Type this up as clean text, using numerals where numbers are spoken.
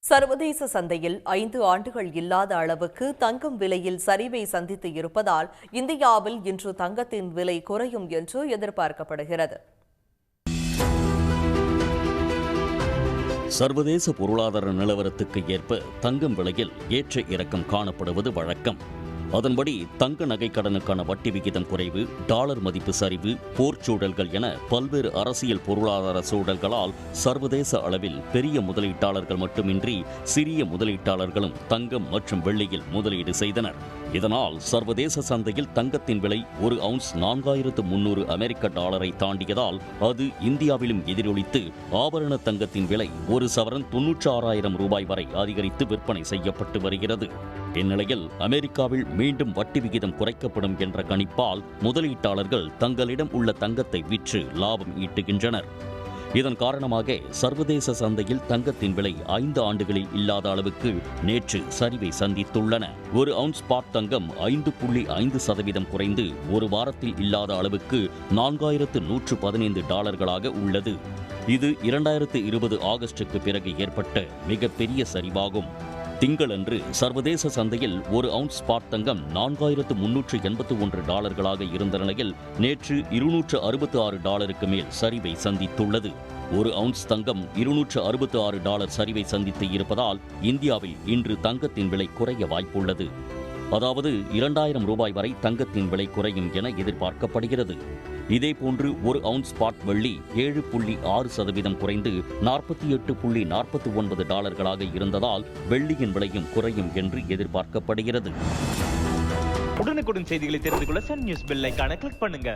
சர்வதேச சந்தையில் 5 ஆண்டுகள் இல்லாத அளவுக்கு தங்கம் விலையில் சரிவை சந்தித்து இருப்பதால் இந்தியாவில் இன்று தங்கத்தின் விலை குறையும் என்று எதிர்பார்க்கப்படுகிறது. சர்வதேச பொருளாதார நிலவரத்துக்கு ஏற்ப தங்கம் விலையில் ஏற்ற இறக்கம் காணப்படுவது வழக்கம். அதன்படி தங்க நகைக்கடனுக்கான வட்டி விகிதம் குறைவு, டாலர் மதிப்பு சரிவு, போர்ச்சூழல்கள் என பல்வேறு அரசியல் பொருளாதார சூழல்களால் சர்வதேச அளவில் பெரிய முதலீட்டாளர்கள் மட்டுமின்றி சிறிய முதலீட்டாளர்களும் தங்கம் மற்றும் வெள்ளியில் முதலீடு செய்தனர். இதனால் சர்வதேச சந்தையில் தங்கத்தின் விலை ஒரு அவுன்ஸ் 4300 அமெரிக்க டாலரை தாண்டியதால் அது இந்தியாவிலும் எதிரொலித்து ஆபரண தங்கத்தின் விலை ஒரு சவரன் 96,000 ரூபாய் வரை அதிகரித்து விற்பனை செய்யப்பட்டு வருகிறது. இந்நிலையில் அமெரிக்காவில் மீண்டும் வட்டி விகிதம் குறைக்கப்படும் என்ற கணிப்பால் முதலீட்டாளர்கள் தங்களிடம் உள்ள தங்கத்தை விற்று லாபம் ஈட்டுகின்றனர். இதன் காரணமாக சர்வதேச சந்தையில் தங்கத்தின் விலை 5 ஆண்டுகளில் இல்லாத அளவுக்கு நேற்று சரிவை சந்தித்துள்ளன. ஒரு அவுன்ஸ் ஸ்பாட் தங்கம் 5.5% குறைந்து ஒரு வாரத்தில் இல்லாத அளவுக்கு 4115 டாலர்களாக உள்ளது. இது 2020 ஆகஸ்டுக்கு பிறகு ஏற்பட்ட மிகப்பெரிய சரிவாகும். திங்களன்று சர்வதேச சந்தையில் ஒரு அவுன்ஸ் ஸ்பாட் தங்கம் 4381 டாலர்களாக இருந்த நிலையில் நேற்று 266 டாலருக்கு மேல் சரிவை சந்தித்துள்ளது. ஒரு அவுன்ஸ் தங்கம் 266 டாலர் சரிவை சந்தித்து இருப்பதால் இந்தியாவில் இன்று தங்கத்தின் விலை குறைய வாய்ப்புள்ளது. அதாவது 2000 ரூபாய் வரை தங்கத்தின் விலை குறையும் என எதிர்பார்க்கப்படுகிறது. இதேபோன்று ஒரு அவுன்ஸ் ஸ்பாட் வெள்ளி 7.6% குறைந்து 48.49 டாலர்களாக இருந்ததால் வெள்ளியின் விலையும் குறையும் என்று எதிர்பார்க்கப்படுகிறது. உடனுக்குடன் செய்திகளை தெரிந்து கொள்ள சன் நியூஸ் பெல் ஐகானை கிளிக் பண்ணுங்க.